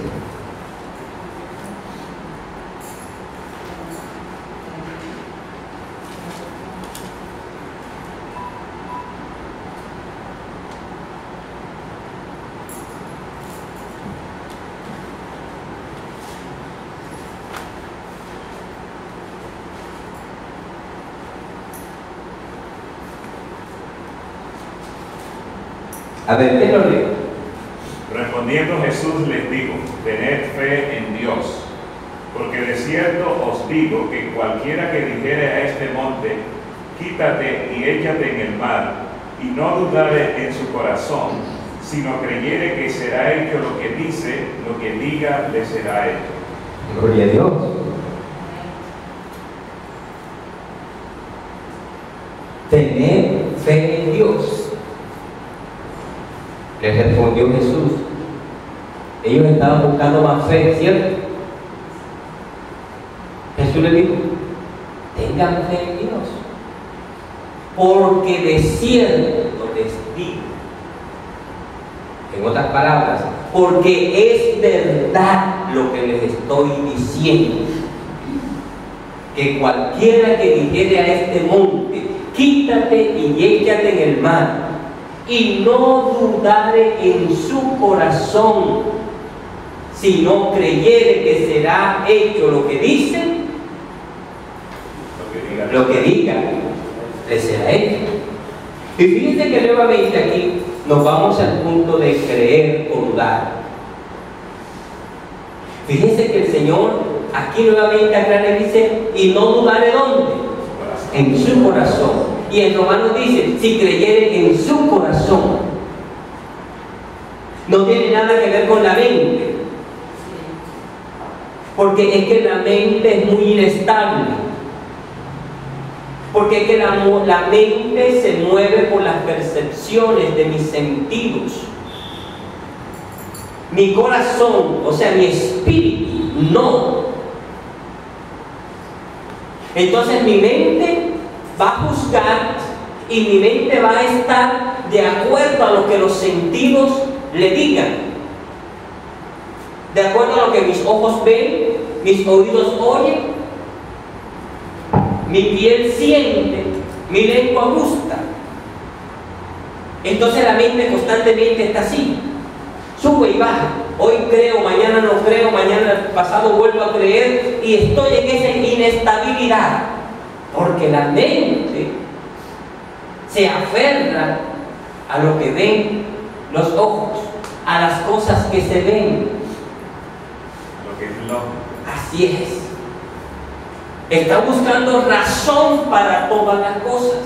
A ver, ¿qué lo leo? Respondiendo Jesús les dijo: tened fe en Dios, porque de cierto os digo que cualquiera que dijere a este monte, quítate y échate en el mar, y no dudare en su corazón, sino creyere que será hecho lo que dice, lo que diga le será hecho. Gloria a Dios. Tener fe en Dios. Les respondió Jesús. Ellos estaban buscando más fe, ¿cierto? Jesús les dijo: tengan fe en Dios, porque de cierto les digo, en otras palabras, porque es verdad lo que les estoy diciendo, que cualquiera que dijere a este monte, quítate y échate en el mar, y no dudare en su corazón, sino creyere que será hecho lo que dice, lo que diga, le será hecho. Y fíjense que nuevamente aquí nos vamos al punto de creer o dudar. Fíjense que el Señor aquí nuevamente aclara y dice: y no dudare ¿dónde? En su corazón. Y en Romanos dice: si creyere en su corazón. No tiene nada que ver con la mente, porque es que la mente es muy inestable, porque es que la mente se mueve por las percepciones de mis sentidos. Mi corazón, o sea, mi espíritu, no. Entonces mi mente va a juzgar y mi mente va a estar de acuerdo a lo que los sentidos le digan, de acuerdo a lo que mis ojos ven, mis oídos oyen, mi piel siente, mi lengua gusta. Entonces la mente constantemente está así, sube y baja. Hoy creo, mañana no creo, mañana pasado vuelvo a creer, y estoy en esa inestabilidad, porque la mente se aferra a lo que ven los ojos, a las cosas que se ven. Lo que es lógico. Así es. Está buscando razón para todas las cosas.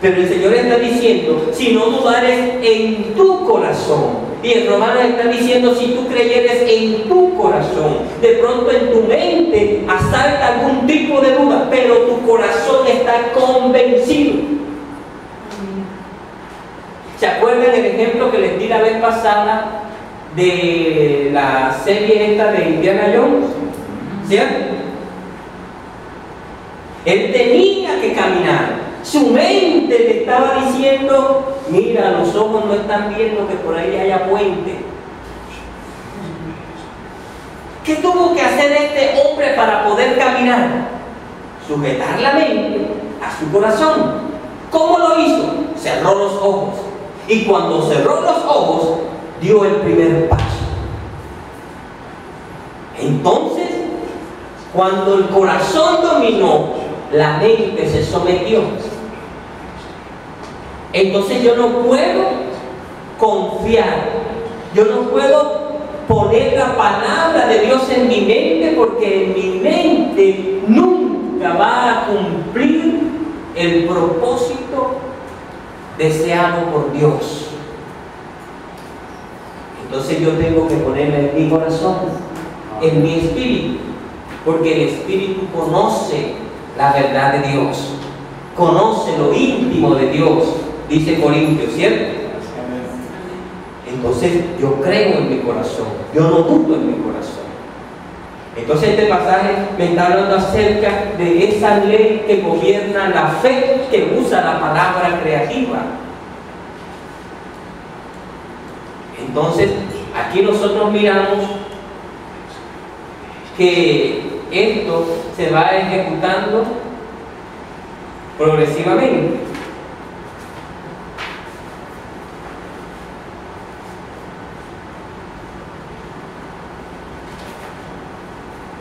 Pero el Señor está diciendo: si no dudares en tu corazón. Y en Romanos está diciendo: si tú creyeres en tu corazón. De pronto en tu mente asalta algún tipo de duda, pero tu corazón está convencido. ¿Se acuerdan el ejemplo que les di la vez pasada de la serie esta de Indiana Jones? ¿Cierto? Él tenía que caminar. Su mente le estaba diciendo: mira, los ojos no están viendo que por ahí haya puente. ¿Qué tuvo que hacer este hombre para poder caminar? Sujetar la mente a su corazón. ¿Cómo lo hizo? Cerró los ojos. Y cuando cerró los ojos, dio el primer paso. Entonces, cuando el corazón dominó, la mente se sometió. Entonces yo no puedo confiar, yo no puedo poner la palabra de Dios en mi mente, porque en mi mente nunca va a cumplir el propósito deseado por Dios. entonces yo tengo que ponerla en mi corazón, en mi espíritu, porque el espíritu conoce la verdad de Dios, conoce lo íntimo de Dios, dice Corintios, ¿cierto? Entonces yo creo en mi corazón, yo no dudo en mi corazón. Entonces este pasaje me está hablando acerca de esa ley que gobierna la fe, que usa la palabra creativa. Entonces aquí nosotros miramos que esto se va ejecutando progresivamente.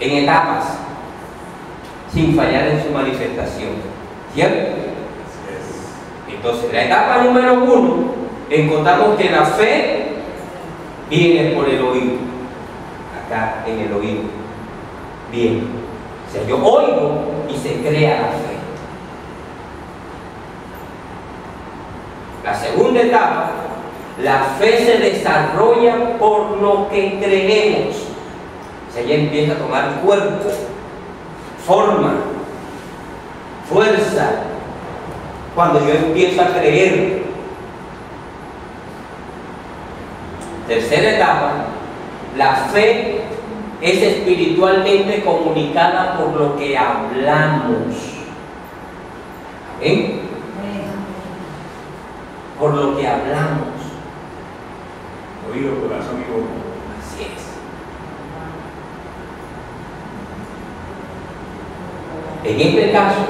En etapas, sin fallar en su manifestación, ¿cierto? Entonces, la etapa número 1, encontramos que la fe viene por el oído, acá en el oído. Bien, o sea, yo oigo y se crea la fe. La segunda etapa, la fe se desarrolla por lo que creemos. O sea, ya empieza a tomar cuerpo, forma, fuerza, cuando yo empiezo a creer. Tercera etapa, la fe es espiritualmente comunicada por lo que hablamos. ¿Amén? Por lo que hablamos. Oído, corazón y boca. Así es. En este caso,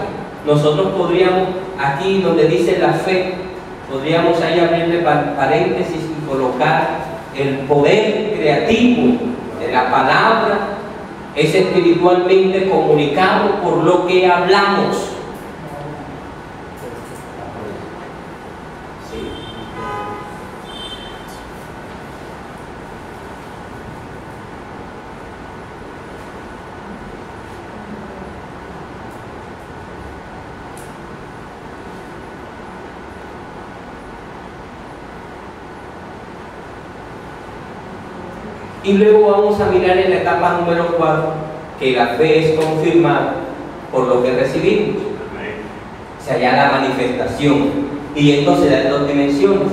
nosotros podríamos, aquí donde dice la fe, podríamos ahí abrirle paréntesis y colocar el poder creativo de la palabra es espiritualmente comunicado por lo que hablamos. Sí. Y luego vamos a mirar en la etapa número 4, que la fe es confirmada por lo que recibimos. O sea, ya la manifestación. Y esto se da en 2 dimensiones.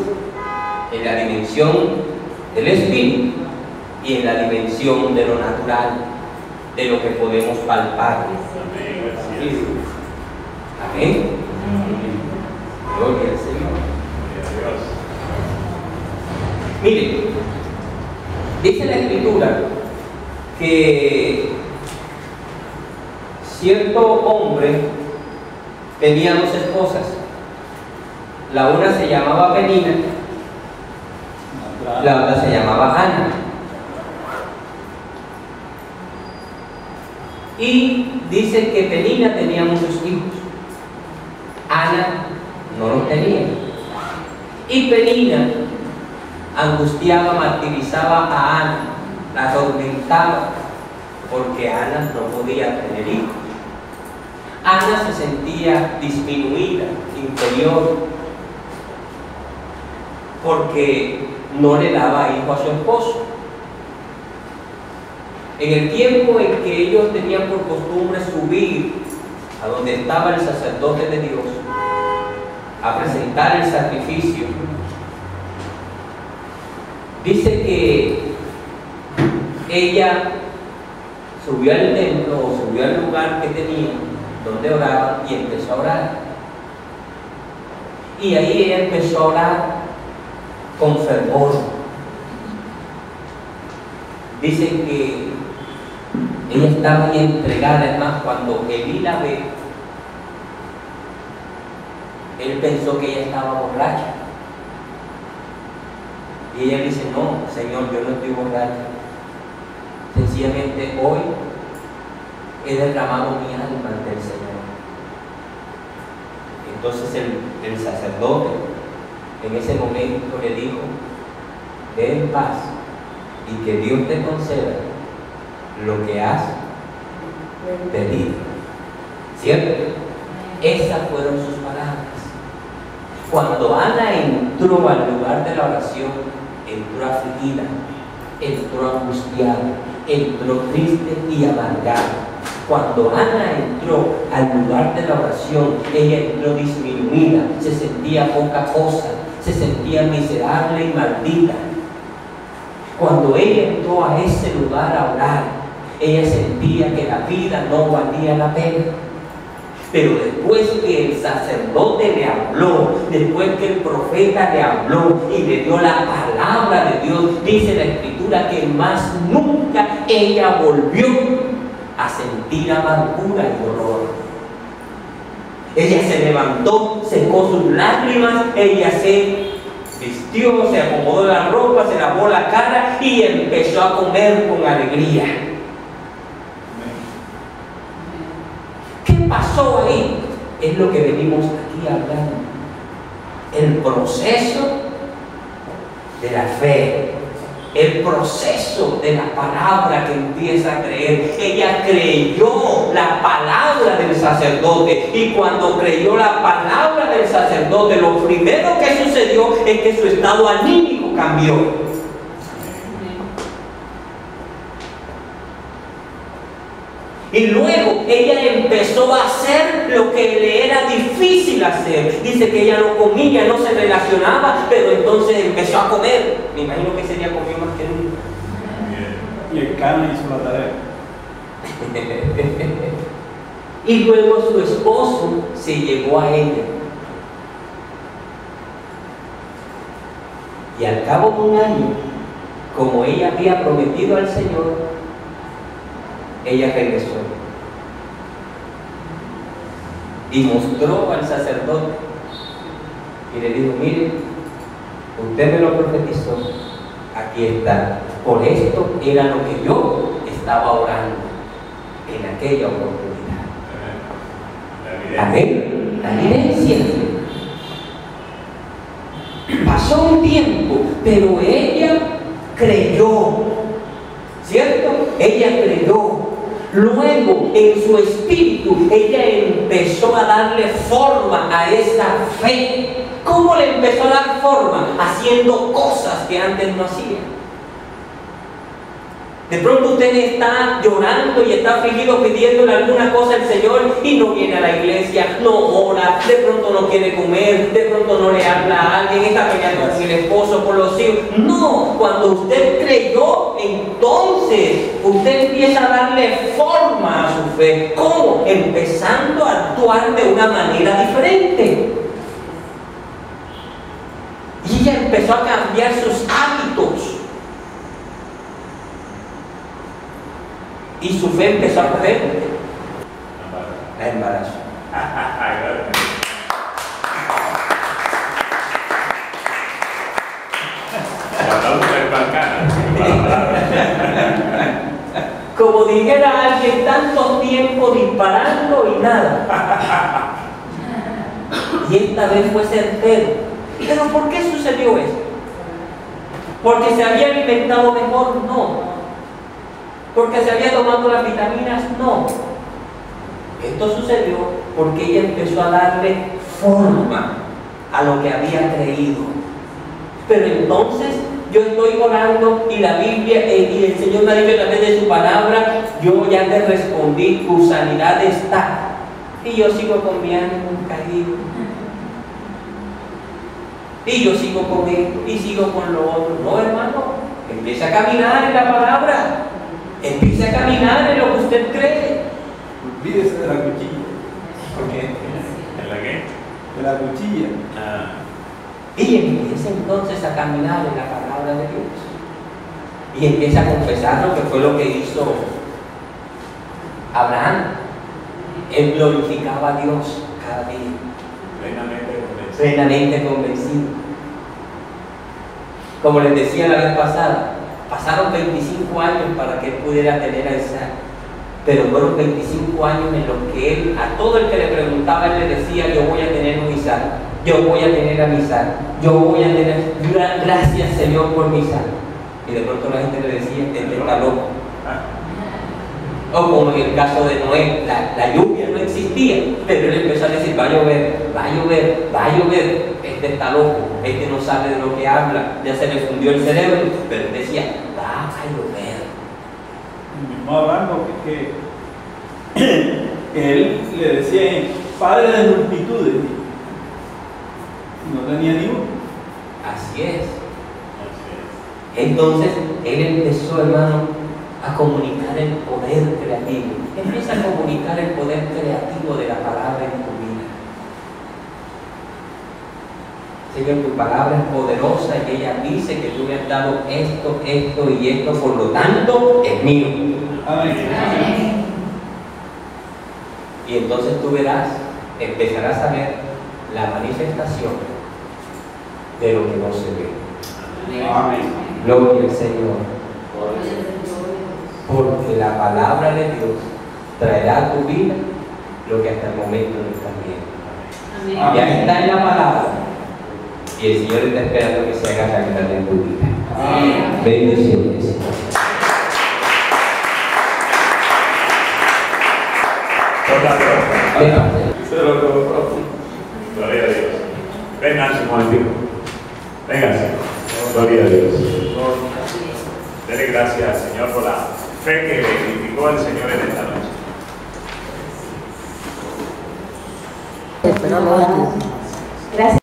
En la dimensión del espíritu y en la dimensión de lo natural, de lo que podemos palpar. Amén. Gloria al Señor. Miren, dice la Escritura que cierto hombre tenía 2 esposas. La una se llamaba Penina, la otra se llamaba Ana. Y dice que Penina tenía muchos hijos, Ana no los tenía. Y Penina angustiaba, martirizaba a Ana, la atormentaba, porque Ana no podía tener hijos. Ana se sentía disminuida, inferior, porque no le daba hijo a su esposo. En el tiempo en que ellos tenían por costumbre subir a donde estaba el sacerdote de Dios a presentar el sacrificio, dice que ella subió al templo o subió al lugar que tenía donde oraba y empezó a orar. Y ahí ella empezó a orar con fervor. Dicen que ella estaba muy entregada. Además, cuando Elí la ve, él pensó que ella estaba borracha. Y ella dice: no, Señor, yo no estoy borracha. Sencillamente hoy he derramado mi alma ante el Señor. Entonces el sacerdote en ese momento le dijo: ve en paz y que Dios te conceda lo que has pedido. ¿Cierto? Esas fueron sus palabras. Cuando Ana entró al lugar de la oración, entró afligida, entró angustiado, entró triste y amargado. Cuando Ana entró al lugar de la oración, ella entró disminuida, se sentía poca cosa, se sentía miserable y maldita. Cuando ella entró a ese lugar a orar, ella sentía que la vida no valía la pena. Pero después que el sacerdote le habló, después que el profeta le habló y le dio la palabra de Dios, dice la Escritura que más nunca ella volvió a sentir amargura y dolor. Ella se levantó, secó sus lágrimas, ella se vistió, se acomodó la ropa, se lavó la cara y empezó a comer con alegría. ¿Qué pasó ahí? Es lo que venimos aquí hablando. El proceso de la fe, el proceso de la palabra que empieza a creer. Ella creyó la palabra del sacerdote, y cuando creyó la palabra del sacerdote, lo primero que sucedió es que su estado anímico cambió. Y luego ella empezó a hacer lo que le era difícil hacer. Dice que ella no comía, no se relacionaba, pero entonces empezó a comer. Me imagino que ese día comió más que nunca. Y el Cana hizo la tarea. Y luego su esposo se llegó a ella. Y al cabo de un año, como ella había prometido al Señor, ella regresó y mostró al sacerdote y le dijo: mire, usted me lo profetizó, aquí está, por esto era lo que yo estaba orando en aquella oportunidad. Amén. La evidencia. Pasó un tiempo, pero ella creyó, ¿cierto? Ella creyó. Luego, en su espíritu, ella empezó a darle forma a esa fe. ¿Cómo le empezó a dar forma? Haciendo cosas que antes no hacía. De pronto usted está llorando y está afligido pidiéndole alguna cosa al Señor y no viene a la iglesia, no ora, de pronto no quiere comer, de pronto no le habla a alguien, está peleando con el esposo, con los hijos. No, cuando usted creyó, entonces usted empieza a darle forma a su fe. ¿Cómo? Empezando a actuar de una manera diferente. Y ella empezó a cambiar sus hábitos. Y su fe empezó a crecer. La embarazo. Como dijera alguien, tanto tiempo disparando y nada. Y esta vez fue certero. ¿Pero por qué sucedió esto? ¿Porque se había alimentado mejor? No. ¿Porque se había tomado las vitaminas? No. Esto sucedió porque ella empezó a darle forma a lo que había creído. Pero entonces yo estoy orando y la Biblia y el Señor me ha dicho a través de su palabra: yo ya te respondí, tu sanidad está. Y yo sigo con mi ánimo caído. Y yo sigo con esto y sigo con lo otro. No, hermano, empieza a caminar en la palabra. Empiece a caminar en lo que usted cree. Olvídese de la cuchilla. ¿Por qué? ¿En la qué? De la cuchilla. Y empieza entonces a caminar en la palabra de Dios. Y empieza a confesar lo que fue lo que hizo Abraham. Él glorificaba a Dios cada día. Plenamente convencido. Como les decía la vez pasada, pasaron 25 años para que él pudiera tener a Isaac, pero fueron 25 años en los que él, a todo el que le preguntaba, él le decía: yo voy a tener un Isaac, yo voy a tener a mi Isaac, yo voy a tener, gracias Señor por mi Isaac. Y de pronto la gente le decía: este está loco. O como en el caso de Noé, la lluvia no existía, pero él empezó a decir: va a llover, va a llover, va a llover. Este está loco, este no sabe de lo que habla, ya se le fundió el cerebro, pero él decía: va llover. El mismo Abraham, que él le decía, padre de multitudes, y no tenía ni uno. Así es. Entonces, él empezó, hermano, a comunicar el poder creativo. Empieza a comunicar el poder creativo de la palabra en tu vida. Señor, tu palabra es poderosa y ella dice que tú me has dado esto, esto y esto, por lo tanto, es mío. Amén. Y entonces tú verás, empezarás a ver la manifestación de lo que no se ve. Amén. Gloria al Señor. Porque la palabra de Dios traerá a tu vida lo que hasta el momento no está viendo. Amén. Ya está en la palabra. Y el Señor está esperando que se haga realidad en tu vida. Amén. Bendiciones. Gloria a Dios. Ven, Nancy, un momentito. Véngase. Gloria a Dios. Dele gracias al Señor por la fe que le edificó el Señor en esta noche. Gracias.